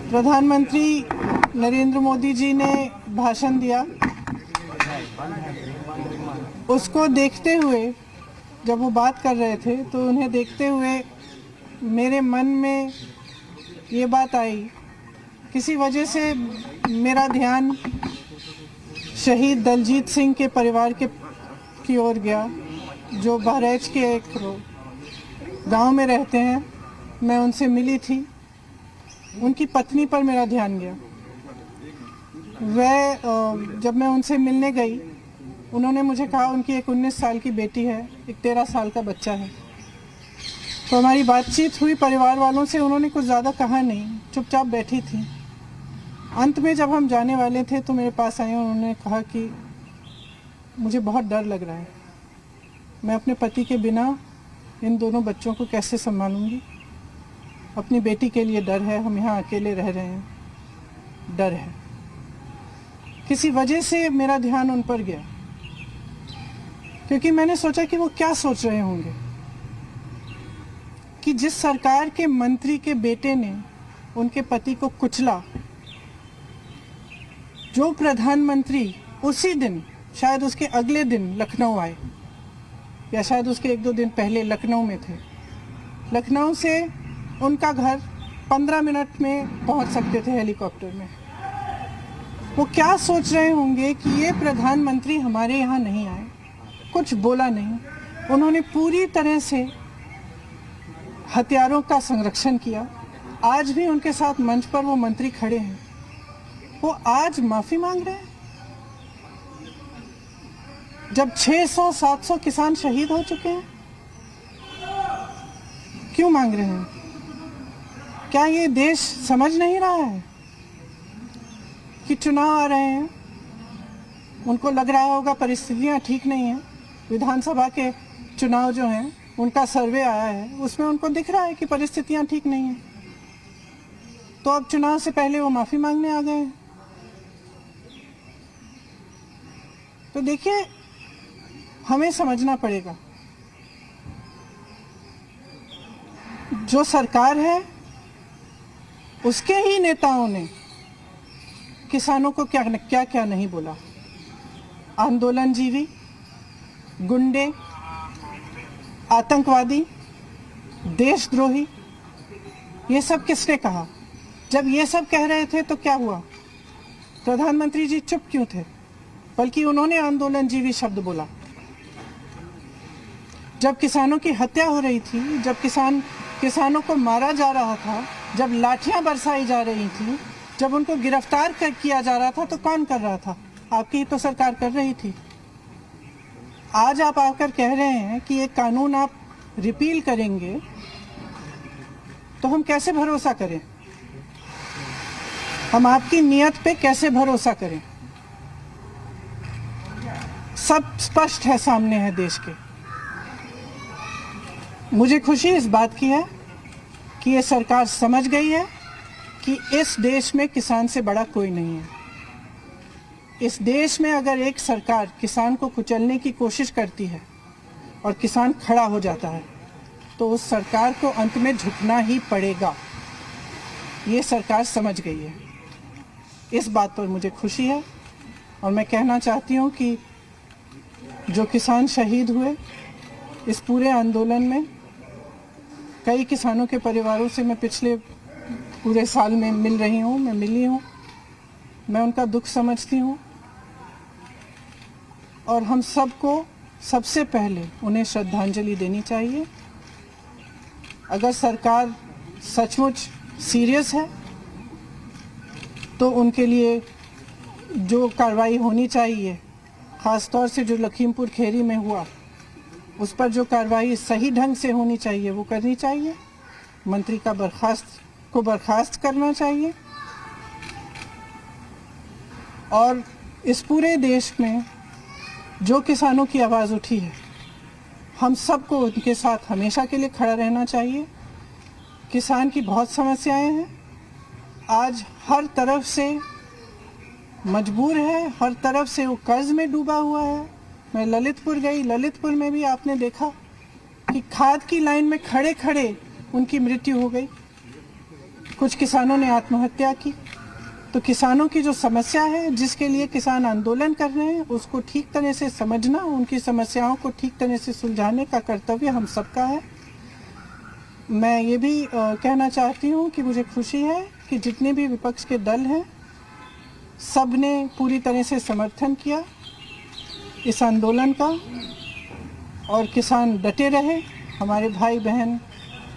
प्रधानमंत्री नरेंद्र मोदी जी ने भाषण दिया, उसको देखते हुए जब वो बात कर रहे थे तो उन्हें देखते हुए मेरे मन में ये बात आई, किसी वजह से मेरा ध्यान शहीद दलजीत सिंह के परिवार की ओर गया, जो बहराइच के एक गांव में रहते हैं। मैं उनसे मिली थी, उनकी पत्नी पर मेरा ध्यान गया। जब मैं उनसे मिलने गई, उन्होंने मुझे कहा उनकी एक 19 साल की बेटी है, एक 13 साल का बच्चा है। तो हमारी बातचीत हुई परिवार वालों से, उन्होंने कुछ ज़्यादा कहा नहीं, चुपचाप बैठी थी। अंत में जब हम जाने वाले थे तो मेरे पास आए, उन्होंने कहा कि मुझे बहुत डर लग रहा है, मैं अपने पति के बिना इन दोनों बच्चों को कैसे संभालूंगी। अपनी बेटी के लिए डर है, हम यहाँ अकेले रह रहे हैं, डर है। किसी वजह से मेरा ध्यान उन पर गया, क्योंकि मैंने सोचा कि वो क्या सोच रहे होंगे कि जिस सरकार के मंत्री के बेटे ने उनके पति को कुचला, जो प्रधानमंत्री उसी दिन, शायद उसके अगले दिन लखनऊ आए, या शायद उसके 1-2 दिन पहले लखनऊ में थे। लखनऊ से उनका घर 15 मिनट में पहुंच सकते थे हेलीकॉप्टर में। वो क्या सोच रहे होंगे कि ये प्रधानमंत्री हमारे यहाँ नहीं आए, कुछ बोला नहीं। उन्होंने पूरी तरह से हथियारों का संरक्षण किया। आज भी उनके साथ मंच पर वो मंत्री खड़े हैं, वो आज माफ़ी मांग रहे हैं जब 600-700 किसान शहीद हो चुके हैं। क्यों मांग रहे हैं? क्या ये देश समझ नहीं रहा है कि चुनाव आ रहे हैं? उनको लग रहा होगा परिस्थितियां ठीक नहीं हैं। विधानसभा के चुनाव जो हैं, उनका सर्वे आया है, उसमें उनको दिख रहा है कि परिस्थितियां ठीक नहीं हैं। तो अब चुनाव से पहले वो माफ़ी मांगने आ गए हैं। तो देखिए, हमें समझना पड़ेगा, जो सरकार है उसके ही नेताओं ने किसानों को क्या क्या नहीं बोला। आंदोलनजीवी, गुंडे, आतंकवादी, देशद्रोही, ये सब किसने कहा? जब ये सब कह रहे थे तो क्या हुआ? प्रधानमंत्री जी चुप क्यों थे? बल्कि उन्होंने आंदोलनजीवी शब्द बोला। जब किसानों की हत्या हो रही थी, जब किसानों को मारा जा रहा था, जब लाठियां बरसाई जा रही थी, जब उनको गिरफ्तार किया जा रहा था, तो कौन कर रहा था? आपकी ही तो सरकार कर रही थी। आज आप आकर कह रहे हैं कि ये कानून आप रिपील करेंगे, तो हम कैसे भरोसा करें? हम आपकी नीयत पे कैसे भरोसा करें? सब स्पष्ट है, सामने है देश के। मुझे खुशी इस बात की है कि ये सरकार समझ गई है कि इस देश में किसान से बड़ा कोई नहीं है। इस देश में अगर एक सरकार किसान को कुचलने की कोशिश करती है और किसान खड़ा हो जाता है, तो उस सरकार को अंत में झुकना ही पड़ेगा। ये सरकार समझ गई है। इस बात पर मुझे खुशी है, और मैं कहना चाहती हूँ कि जो किसान शहीद हुए इस पूरे आंदोलन में, कई किसानों के परिवारों से मैं पिछले पूरे साल में मिल रही हूँ, मैं मिली हूँ, मैं उनका दुख समझती हूँ। और हम सबको सबसे पहले उन्हें श्रद्धांजलि देनी चाहिए। अगर सरकार सचमुच सीरियस है तो उनके लिए जो कार्रवाई होनी चाहिए, ख़ास तौर से जो लखीमपुर खीरी में हुआ, उस पर जो कार्रवाई सही ढंग से होनी चाहिए वो करनी चाहिए। मंत्री का बर्खास्त करना चाहिए। और इस पूरे देश में जो किसानों की आवाज़ उठी है, हम सबको उनके साथ हमेशा के लिए खड़ा रहना चाहिए। किसान की बहुत समस्याएं हैं, आज हर तरफ से मजबूर है, हर तरफ से वो कर्ज में डूबा हुआ है। मैं ललितपुर गई, ललितपुर में भी आपने देखा कि खाद की लाइन में खड़े खड़े उनकी मृत्यु हो गई। कुछ किसानों ने आत्महत्या की। तो किसानों की जो समस्या है, जिसके लिए किसान आंदोलन कर रहे हैं, उसको ठीक तरह से समझना, उनकी समस्याओं को ठीक तरह से सुलझाने का कर्तव्य हम सबका है। मैं ये भी कहना चाहती हूँ कि मुझे खुशी है कि जितने भी विपक्ष के दल हैं, सब ने पूरी तरह से समर्थन किया इस आंदोलन का, और किसान डटे रहे। हमारे भाई बहन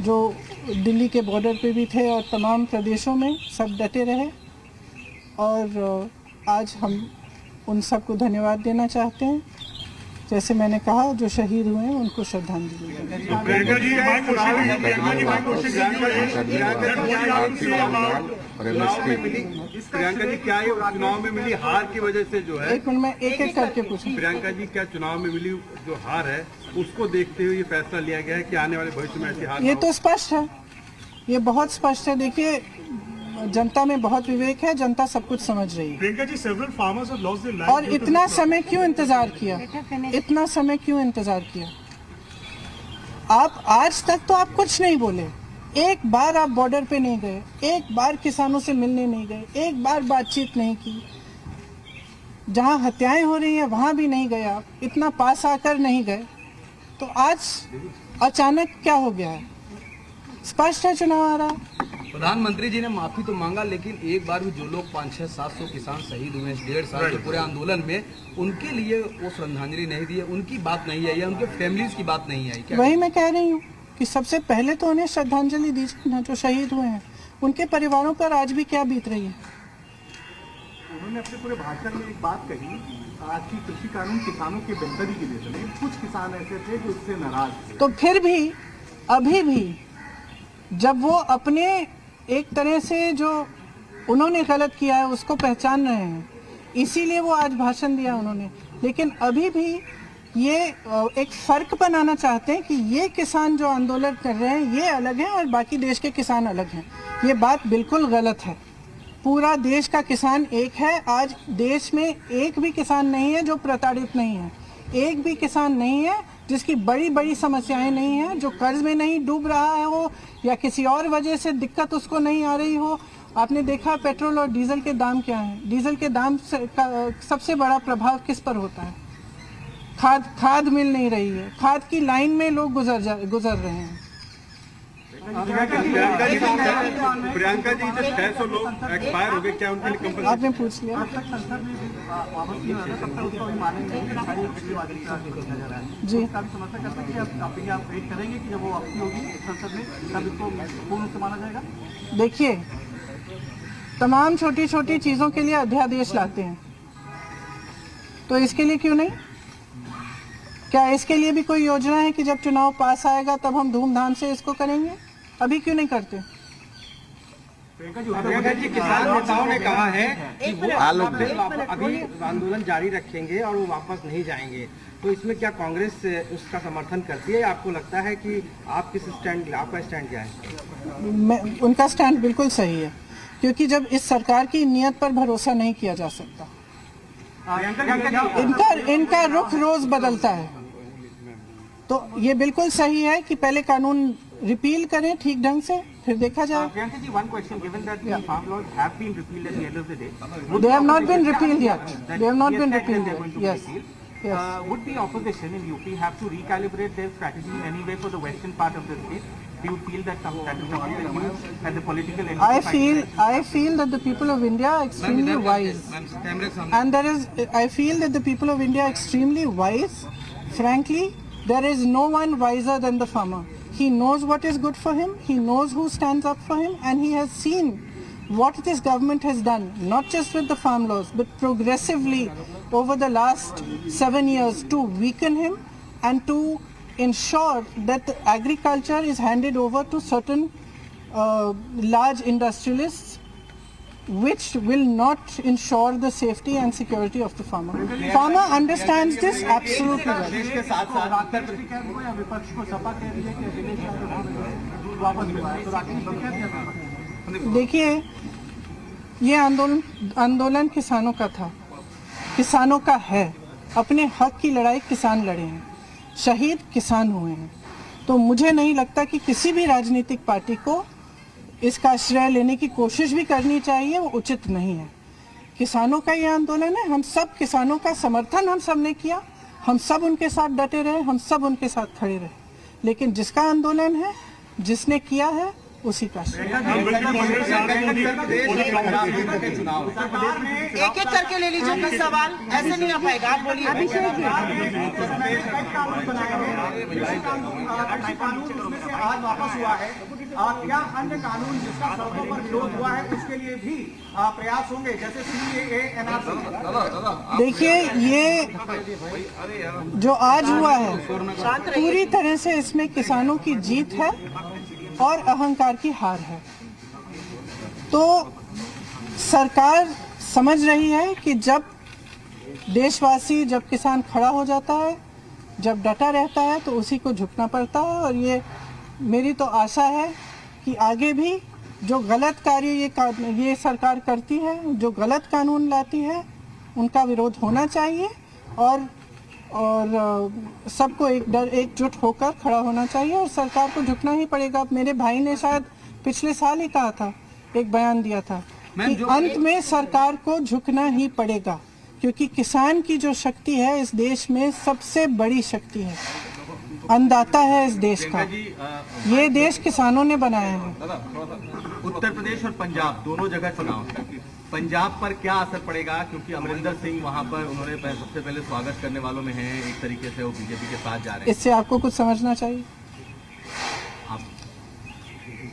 जो दिल्ली के बॉर्डर पे भी थे और तमाम प्रदेशों में, सब डटे रहे। और आज हम उन सबको धन्यवाद देना चाहते हैं। जैसे मैंने कहा, जो शहीद हुए हैं उनको श्रद्धांजलि। प्रियंका जी, क्या ये चुनाव में मिली हार की वजह से जो है, एक मिनट में एक करके पूछूं। प्रियंका जी, क्या चुनाव में मिली जो हार है उसको देखते हुए ये फैसला लिया गया है कि आने वाले भविष्य में ऐसी हार? ये तो स्पष्ट है, ये बहुत स्पष्ट है। देखिए, जनता में बहुत विवेक है, जनता सब कुछ समझ रही है। Priyanka ji, several farmers have lost their lives. और इतना समय क्यों इंतजार किया? इतना समय क्यों इंतजार किया? आप आज तक तो आप कुछ नहीं बोले। एक बार आप बॉर्डर पे नहीं गए, एक बार किसानों से मिलने नहीं गए, एक बार बातचीत नहीं की। जहां हत्याएं हो रही हैं वहां भी नहीं गए आप, इतना पास आकर नहीं गए। तो आज अचानक क्या हो गया है? स्पष्ट है, चुनाव आ रहा। प्रधानमंत्री जी ने माफी तो मांगा, लेकिन एक बार भी जो लोग 500-700 किसान शहीद हुए इस 1.5 साल के पूरे आंदोलन में, उनके लिए वो श्रद्धांजलि नहीं दी है, उनकी बात नहीं आई है, उनके फैमिलीज की बात नहीं आई। वही मैं कह रही हूँ कि सबसे पहले तो उन्हें श्रद्धांजलि दीजिए ना, जो शहीद हुए हैं। उनके परिवारों पर आज भी क्या बीत रही है? उन्होंने अपने पूरे भाषण में एक बात कही कि कृषि कानून किसानों की बेहतरी के लिए थे, लेकिन कुछ किसान ऐसे थे जो इससे नाराज थे। तो फिर भी अभी भी जब वो अपने एक तरह से जो उन्होंने गलत किया है उसको पहचान रहे हैं, इसीलिए वो आज भाषण दिया उन्होंने। लेकिन अभी भी ये एक फर्क बनाना चाहते हैं कि ये किसान जो आंदोलन कर रहे हैं ये अलग हैं और बाकी देश के किसान अलग हैं। ये बात बिल्कुल गलत है। पूरा देश का किसान एक है। आज देश में एक भी किसान नहीं है जो प्रताड़ित नहीं है, एक भी किसान नहीं है जिसकी बड़ी बड़ी समस्याएं नहीं है, जो कर्ज में नहीं डूब रहा है हो या किसी और वजह से दिक्कत उसको नहीं आ रही हो। आपने देखा पेट्रोल और डीजल के दाम क्या हैं? डीजल के दाम का सबसे बड़ा प्रभाव किस पर होता है? खाद मिल नहीं रही है, खाद की लाइन में लोग गुजर रहे हैं। प्रियंका जी, जो 600 लोग एक्सपायर हो गए, क्या उनके लिए कंपनी? आपने पूछ लिया जी। देखिए, तमाम छोटी छोटी चीजों के लिए अध्यादेश लाते हैं, तो इसके लिए क्यों नहीं? क्या इसके लिए भी कोई योजना है कि जब चुनाव पास आएगा तब हम धूमधाम से इसको करेंगे? अभी क्यों नहीं करते? प्रियंका जी, किसान नेताओं ने कहा है कि वो अभी आंदोलन जारी रखेंगे और वो वापस नहीं जाएंगे, तो इसमें क्या कांग्रेस उसका समर्थन करती है? आपको लगता है कि आप किस स्टैंड, आपका स्टैंड क्या है? उनका स्टैंड बिल्कुल सही है, क्योंकि जब इस सरकार की नीयत पर भरोसा नहीं किया जा सकता। इनका रुख रोज बदलता है। तो ये बिल्कुल सही है कि पहले कानून रिपील करें ठीक ढंग से, फिर देखा जाए। Priyanka ji, one question, given that the farm laws have been repealed at the end of the day, They have not been repealed yet. They have not been repealed yet. Yes. Would the opposition in UP have to recalibrate their strategy in any way for the western part of the state? Do you feel that some strategy that you as the political entity? I feel that the people of India are extremely wise, and I feel that the people of India are extremely wise. Frankly, there is no one wiser than the farmer. He knows what is good for him, he knows who stands up for him, and he has seen what this government has done, not just with the farm laws, but progressively over the last 7 years to weaken him and to ensure that the agriculture is handed over to certain large industrialists, which will not ensure the safety and security of the farmer. Farmer understands this absolutely well. देखिए, ये आंदोलन किसानों का था, किसानों का है। अपने हक की लड़ाई किसान लड़े हैं, शहीद किसान हुए हैं। तो मुझे नहीं लगता कि किसी भी राजनीतिक पार्टी को इसका श्रेय लेने की कोशिश भी करनी चाहिए, वो उचित नहीं है। किसानों का ये आंदोलन है, हम सब किसानों का समर्थन हम सब ने किया, हम सब उनके साथ डटे रहे, हम सब उनके साथ खड़े रहे, लेकिन जिसका आंदोलन है, जिसने किया है, उसी का श्रेय। एक एक करके ले लीजिए सवाल, ऐसे नहीं आ पाएगा। आप बोलिए। आज वापस हुआ है, क्या अन्य कानून जिसका सड़कों पर विरोध हुआ है उसके लिए भी प्रयास होंगे, जैसे CAA, NRC? देखिए, ये जो आज हुआ है पूरी तरह से इसमें किसानों की जीत है और अहंकार की हार है। तो सरकार समझ रही है कि जब देशवासी, जब किसान खड़ा हो जाता है, जब डटा रहता है, तो उसी को झुकना पड़ता है। और ये मेरी तो आशा है कि आगे भी जो गलत कार्य ये सरकार करती है, जो गलत कानून लाती है, उनका विरोध होना चाहिए और सबको एकजुट होकर खड़ा होना चाहिए और सरकार को झुकना ही पड़ेगा। मेरे भाई ने शायद पिछले साल ही कहा था, एक बयान दिया था कि अंत में सरकार को झुकना ही पड़ेगा, क्योंकि किसान की जो शक्ति है इस देश में सबसे बड़ी शक्ति है, अन्नदाता है इस देश का। ये देश किसानों ने बनाया है। उत्तर प्रदेश और पंजाब दोनों जगह चुनाव है, पंजाब पर क्या असर पड़ेगा? क्योंकि अमरिंदर सिंह वहां पर उन्होंने सबसे पहले स्वागत करने वालों में हैं, एक तरीके से वो बीजेपी के साथ जा रहे हैं। इससे आपको कुछ समझना चाहिए।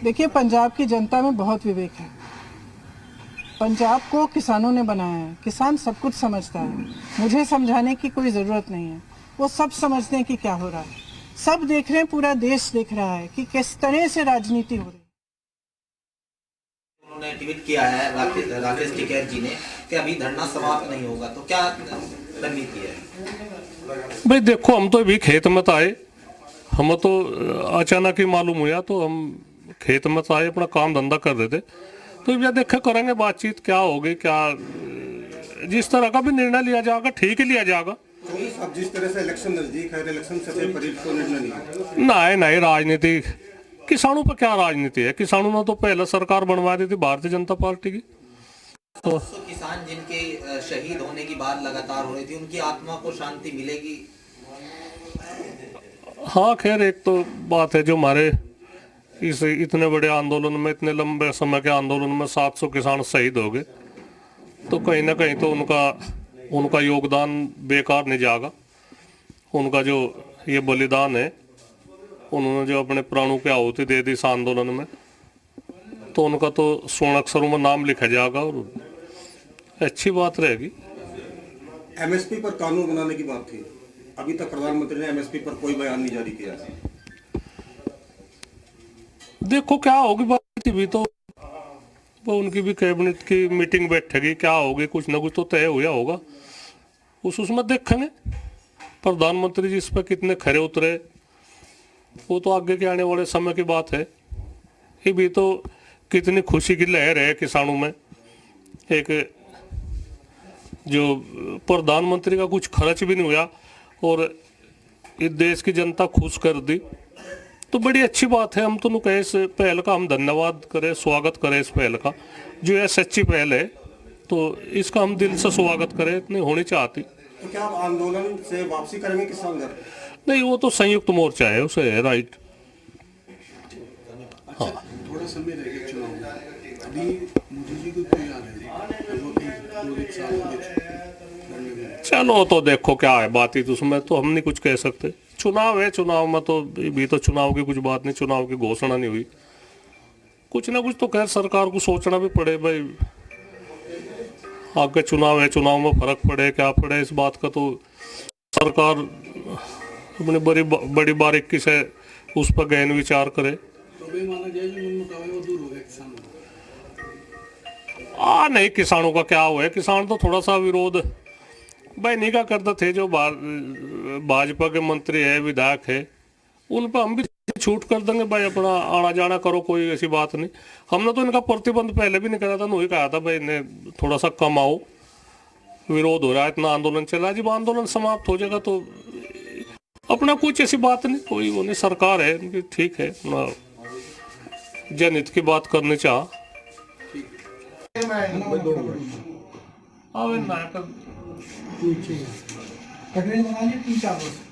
देखिए, पंजाब की जनता में बहुत विवेक है। पंजाब को किसानों ने बनाया है, किसान सब कुछ समझता है, मुझे समझाने की कोई ज़रूरत नहीं है। वो सब समझते हैं कि क्या हो रहा है, सब देख रहे हैं, पूरा देश देख रहा है कि किस तरह से राजनीति हो रही है। उन्होंने ट्वीट किया है राकेश टिकैत जी ने कि अभी धरना समाप्त नहीं होगा, तो क्या रणनीति है? भाई देखो, हम तो अभी खेत में आए, हमें तो अचानक ही मालूम हुआ, तो हम खेत में आए, अपना काम धंधा कर रहे थे, तो ये देखा करेंगे बातचीत क्या होगी, क्या जिस तरह का भी निर्णय लिया जाएगा ठीक ही लिया जाएगा। अब जिस तरह से इलेक्शन नजदीक है, इलेक्शन से निर्णय नहीं, राजनीति किसानों पर क्या राजनीति है? किसानों ने तो पहले सरकार बनवा दी थी भारतीय जनता पार्टी की। तो किसान जिनके शहीद होने की बात लगातार हो रही थी, उनकी आत्मा को शांति मिलेगी? हाँ, खैर एक तो बात है, जो हमारे इस इतने बड़े आंदोलन में, इतने लंबे समय के आंदोलन में 700 किसान शहीद हो गए, तो कहीं ना कहीं तो उनका योगदान बेकार नहीं जाएगा। उनका जो ये बलिदान है, उन्होंने जो अपने प्राणों की आहुति दे दी इस आंदोलन में, तो उनका तो स्वर्ण अक्षरों में नाम लिखा जाएगा और अच्छी बात रहेगी। MSP पर कानून बनाने की बात थी, अभी तक प्रधानमंत्री ने MSP पर कोई बयान नहीं जारी किया। देखो क्या होगी बात, भी तो वो उनकी भी कैबिनेट की मीटिंग बैठेगी, क्या होगी, कुछ ना कुछ तो तय हुआ होगा, उसमें देखेंगे प्रधानमंत्री जी इस पर कितने खरे उतरे, वो तो आगे के आने वाले समय की बात है। ये भी तो कितनी खुशी की लहर है किसानों में, एक जो प्रधानमंत्री का कुछ खर्च भी नहीं हुआ और इस देश की जनता खुश कर दी, तो बड़ी अच्छी बात है। हम तो कहे इस पहल का हम धन्यवाद करें, स्वागत करें इस पहल का, जो यह सच्ची पहल है, तो इसका हम दिल से स्वागत करें, इतनी होनी चाहती। तो क्या आप आंदोलन से वापसी करेंगे किसान घर? नहीं, वो तो संयुक्त मोर्चा है, उसे है राइट। हाँ, थोड़ा समय रह गया चुनाव में, अभी मोदी जी को क्यों आ रहे हैं? चलो तो देखो क्या है बात ही, तो उसमें तो हम नहीं कुछ कह सकते। चुनाव है, चुनाव में तो भी तो चुनाव की कुछ बात नहीं, चुनाव की घोषणा नहीं हुई, कुछ ना कुछ तो खैर सरकार को सोचना भी पड़े भाई, आगे चुनाव है, चुनाव में फर्क पड़े क्या पड़े, इस बात का तो सरकार अपनी बड़ी बारीकी से उस पर गहन विचार करे। नहीं, किसानों का क्या हुआ है, किसान तो थोड़ा सा विरोध भाई नहीं का करते थे, जो भाजपा के मंत्री है, विधायक है, उन पर हम भी छूट कर देंगे भाई, अपना आना जाना करो, कोई ऐसी बात नहीं। हमने तो इनका प्रतिबंध पहले भी नहीं करा था, नहीं कहा था भाई इन्हें थोड़ा सा कम आओ, विरोध हो रहा है, इतना आंदोलन चला, जब आंदोलन समाप्त हो जाएगा तो अपना कुछ ऐसी बात नहीं, कोई वो नहीं, सरकार है इनकी, ठीक है, जनहित की बात करने चाह कटोरी बना लिए 3-4